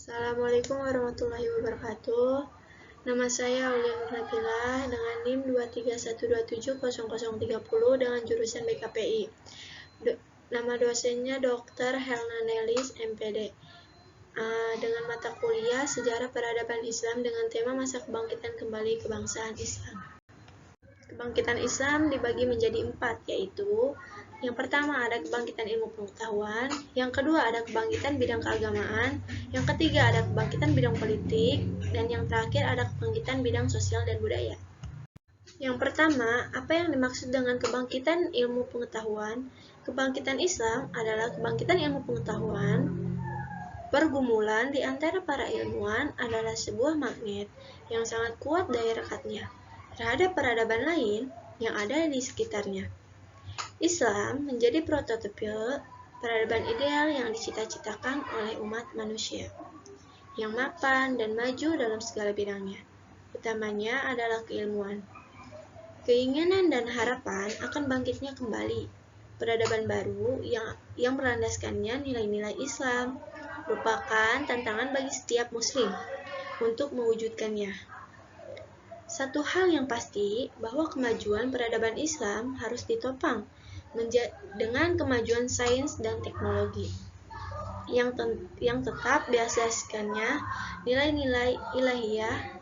Assalamualaikum warahmatullahi wabarakatuh. Nama saya Aulia Nurhatilah dengan NIM 231270030 dengan jurusan BKPI. Nama dosennya Dr. Helna Nelis, MPD. Dengan mata kuliah Sejarah Peradaban Islam dengan tema Masa Kebangkitan Kembali Kebangsaan Islam. Kebangkitan Islam dibagi menjadi 4, yaitu yang pertama ada kebangkitan ilmu pengetahuan, yang kedua ada kebangkitan bidang keagamaan, yang ketiga ada kebangkitan bidang politik, dan yang terakhir ada kebangkitan bidang sosial dan budaya. Yang pertama, apa yang dimaksud dengan kebangkitan ilmu pengetahuan? Kebangkitan Islam adalah kebangkitan ilmu pengetahuan. Pergumulan di antara para ilmuwan adalah sebuah magnet yang sangat kuat daya rekatnya terhadap peradaban lain yang ada di sekitarnya. Islam menjadi prototipe peradaban ideal yang dicita-citakan oleh umat manusia, yang mapan dan maju dalam segala bidangnya. Utamanya adalah keilmuan. Keinginan dan harapan akan bangkitnya kembali peradaban baru yang berlandaskannya nilai-nilai Islam merupakan tantangan bagi setiap muslim untuk mewujudkannya. Satu hal yang pasti bahwa kemajuan peradaban Islam harus ditopang dengan kemajuan sains dan teknologi yang tetap diasaskannya nilai-nilai ilahiyah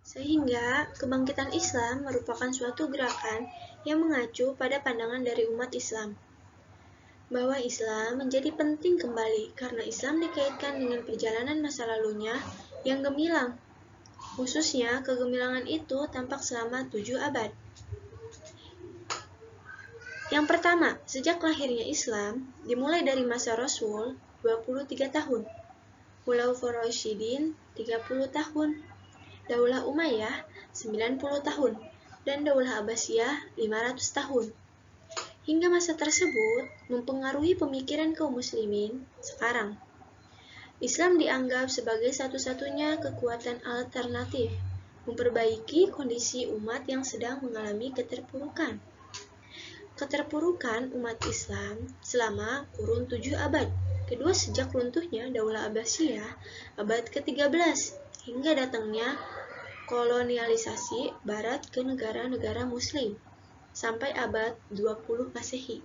sehingga kebangkitan Islam merupakan suatu gerakan yang mengacu pada pandangan dari umat Islam bahwa Islam menjadi penting kembali karena Islam dikaitkan dengan perjalanan masa lalunya yang gemilang. Khususnya, kegemilangan itu tampak selama 7 abad. Yang pertama, sejak lahirnya Islam, dimulai dari masa Rasul, 23 tahun, Khulafaur Rasyidin, 30 tahun, Daulah Umayyah, 90 tahun, dan Daulah Abbasiyah, 500 tahun. Hingga masa tersebut mempengaruhi pemikiran kaum muslimin sekarang. Islam dianggap sebagai satu-satunya kekuatan alternatif memperbaiki kondisi umat yang sedang mengalami keterpurukan. Keterpurukan umat Islam selama kurun 7 abad, kedua sejak runtuhnya Daulah Abbasiyah abad ke-13 hingga datangnya kolonialisasi Barat ke negara-negara Muslim sampai abad 20 Masehi.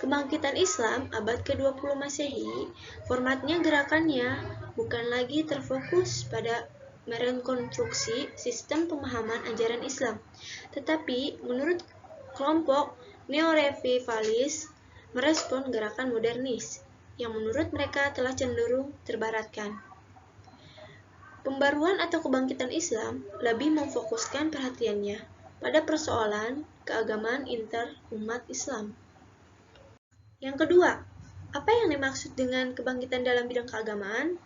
Kebangkitan Islam abad ke-20 Masehi, formatnya gerakannya bukan lagi terfokus pada merekonstruksi sistem pemahaman ajaran Islam, tetapi menurut kelompok neorevivalis merespon gerakan modernis yang menurut mereka telah cenderung terbaratkan. Pembaruan atau kebangkitan Islam lebih memfokuskan perhatiannya pada persoalan keagamaan inter umat Islam. Yang kedua, apa yang dimaksud dengan kebangkitan dalam bidang keagamaan?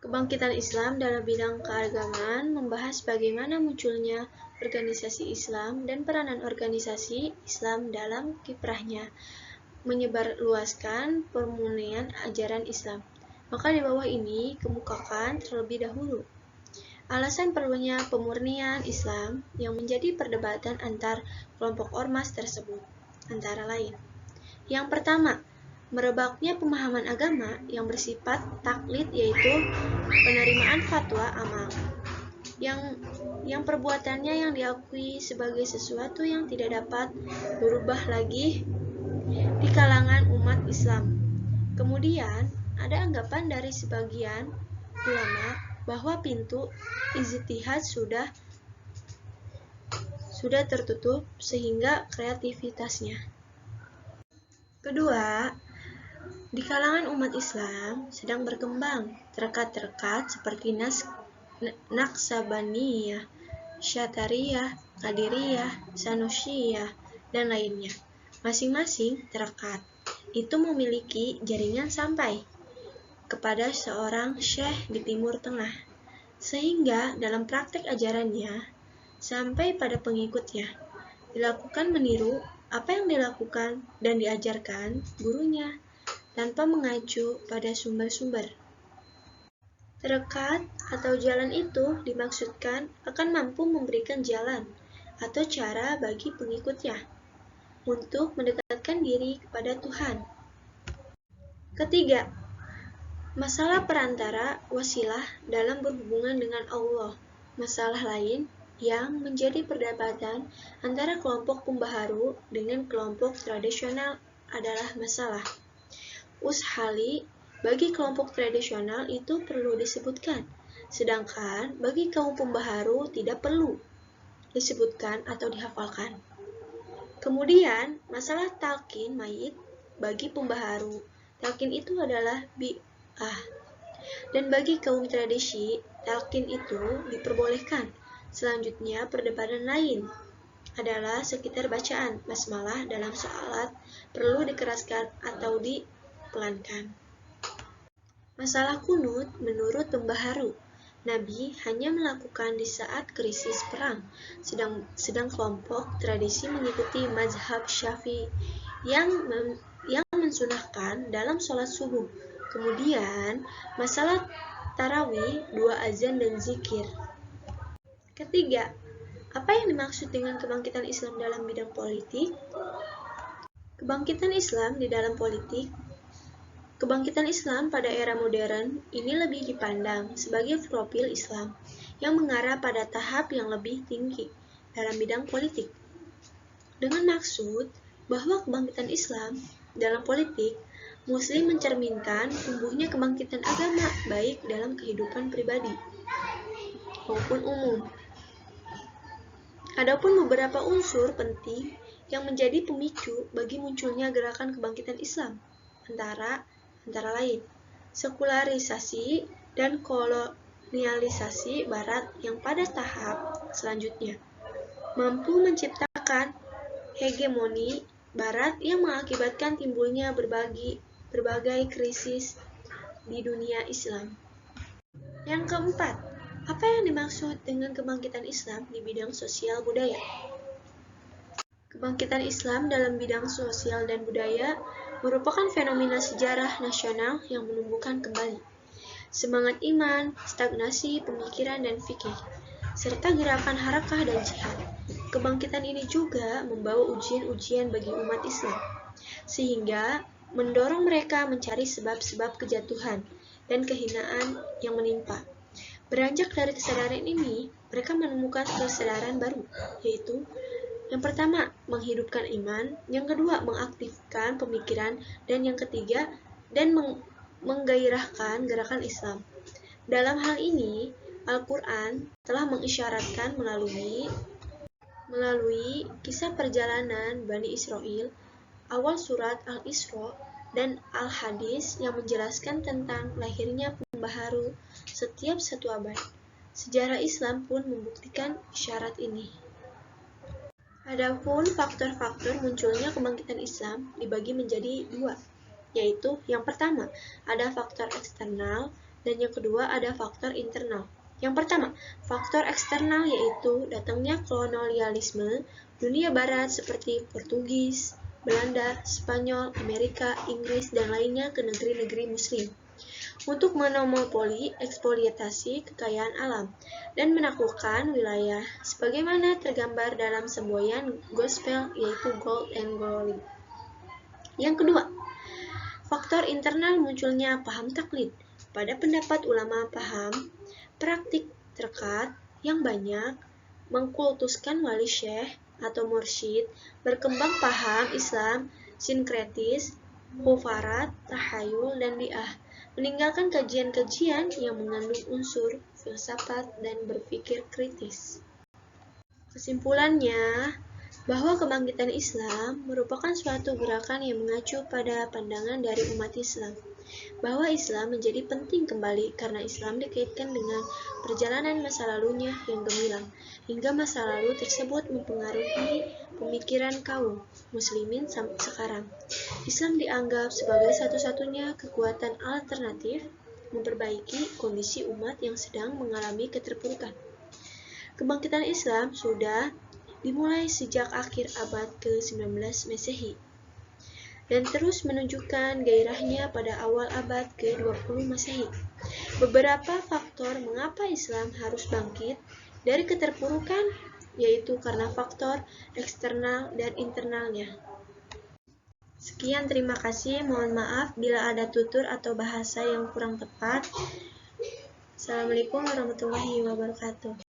Kebangkitan Islam dalam bidang keagamaan membahas bagaimana munculnya organisasi Islam dan peranan organisasi Islam dalam kiprahnya menyebarluaskan pemurnian ajaran Islam. Maka di bawah ini kemukakan terlebih dahulu alasan perlunya pemurnian Islam yang menjadi perdebatan antar kelompok ormas tersebut, antara lain. Yang pertama, merebaknya pemahaman agama yang bersifat taklid, yaitu penerimaan fatwa amal yang perbuatannya yang diakui sebagai sesuatu yang tidak dapat berubah lagi di kalangan umat Islam. Kemudian, ada anggapan dari sebagian ulama bahwa pintu ijtihad sudah tertutup sehingga kreativitasnya. Kedua, di kalangan umat Islam sedang berkembang terkat-terkat seperti Naqsabaniyah, Syatariyah, Qadiriyah, Sanusiyah, dan lainnya. Masing-masing terkat itu memiliki jaringan sampai kepada seorang syekh di Timur Tengah, sehingga dalam praktek ajarannya sampai pada pengikutnya dilakukan meniru apa yang dilakukan dan diajarkan gurunya tanpa mengacu pada sumber-sumber. Terekat atau jalan itu dimaksudkan akan mampu memberikan jalan atau cara bagi pengikutnya untuk mendekatkan diri kepada Tuhan. Ketiga, masalah perantara wasilah dalam berhubungan dengan Allah. Masalah lain yang menjadi perdebatan antara kelompok pembaharu dengan kelompok tradisional adalah masalah ushali. Bagi kelompok tradisional itu perlu disebutkan, sedangkan bagi kaum pembaharu tidak perlu disebutkan atau dihafalkan. Kemudian, masalah talqin mayit bagi pembaharu. Talqin itu adalah bid'ah. Dan bagi kaum tradisi, talqin itu diperbolehkan. Selanjutnya, perdebatan lain adalah sekitar bacaan basmalah dalam salat perlu dikeraskan atau dipelankan. Masalah kunut menurut pembaharu, Nabi hanya melakukan di saat krisis perang, sedang kelompok tradisi mengikuti mazhab Syafi'i yang mensunahkan dalam sholat subuh. Kemudian, masalah tarawih, 2 azan dan zikir. Ketiga, apa yang dimaksud dengan kebangkitan Islam dalam bidang politik? Kebangkitan Islam di dalam politik. Kebangkitan Islam pada era modern ini lebih dipandang sebagai profil Islam yang mengarah pada tahap yang lebih tinggi dalam bidang politik. Dengan maksud bahwa kebangkitan Islam dalam politik, Muslim mencerminkan tumbuhnya kebangkitan agama baik dalam kehidupan pribadi maupun umum. Adapun beberapa unsur penting yang menjadi pemicu bagi munculnya gerakan kebangkitan Islam, antara lain, sekularisasi dan kolonialisasi Barat yang pada tahap selanjutnya mampu menciptakan hegemoni Barat yang mengakibatkan timbulnya berbagai krisis di dunia Islam. Yang keempat, apa yang dimaksud dengan kebangkitan Islam di bidang sosial budaya? Kebangkitan Islam dalam bidang sosial dan budaya merupakan fenomena sejarah nasional yang menumbuhkan kembali semangat iman, stagnasi pemikiran dan fikih, serta gerakan harakah dan jihad. Kebangkitan ini juga membawa ujian-ujian bagi umat Islam, sehingga mendorong mereka mencari sebab-sebab kejatuhan dan kehinaan yang menimpa. Beranjak dari kesadaran ini, mereka menemukan kesadaran baru, yaitu yang pertama, menghidupkan iman, yang kedua, mengaktifkan pemikiran, dan yang ketiga, menggairahkan gerakan Islam. Dalam hal ini, Al-Quran telah mengisyaratkan melalui kisah perjalanan Bani Israel, awal surat Al-Isra, dan Al-Hadis yang menjelaskan tentang lahirnya pembaharu setiap 1 abad. Sejarah Islam pun membuktikan isyarat ini. Adapun faktor-faktor munculnya kebangkitan Islam dibagi menjadi 2, yaitu yang pertama ada faktor eksternal dan yang kedua ada faktor internal. Yang pertama, faktor eksternal yaitu datangnya kolonialisme dunia barat seperti Portugis, Belanda, Spanyol, Amerika, Inggris, dan lainnya ke negeri-negeri Muslim untuk memonopoli eksploitasi kekayaan alam dan menaklukkan wilayah sebagaimana tergambar dalam semboyan gospel yaitu gold and glory. Yang kedua, faktor internal munculnya paham taklid. Pada pendapat ulama paham praktik terkat yang banyak mengkultuskan wali syekh atau mursyid, berkembang paham Islam sinkretis, hufarat, tahayul, dan bi'ah, meninggalkan kajian-kajian yang mengandung unsur filsafat dan berpikir kritis. Kesimpulannya, bahwa kebangkitan Islam merupakan suatu gerakan yang mengacu pada pandangan dari umat Islam, bahwa Islam menjadi penting kembali karena Islam dikaitkan dengan perjalanan masa lalunya yang gemilang, hingga masa lalu tersebut mempengaruhi pemikiran kaum muslimin sampai sekarang. Islam dianggap sebagai satu-satunya kekuatan alternatif memperbaiki kondisi umat yang sedang mengalami keterpurukan. Kebangkitan Islam sudah dimulai sejak akhir abad ke-19 Masehi dan terus menunjukkan gairahnya pada awal abad ke-20 Masehi. Beberapa faktor mengapa Islam harus bangkit dari keterpurukan yaitu karena faktor eksternal dan internalnya. Sekian, terima kasih. Mohon maaf bila ada tutur atau bahasa yang kurang tepat. Assalamualaikum warahmatullahi wabarakatuh.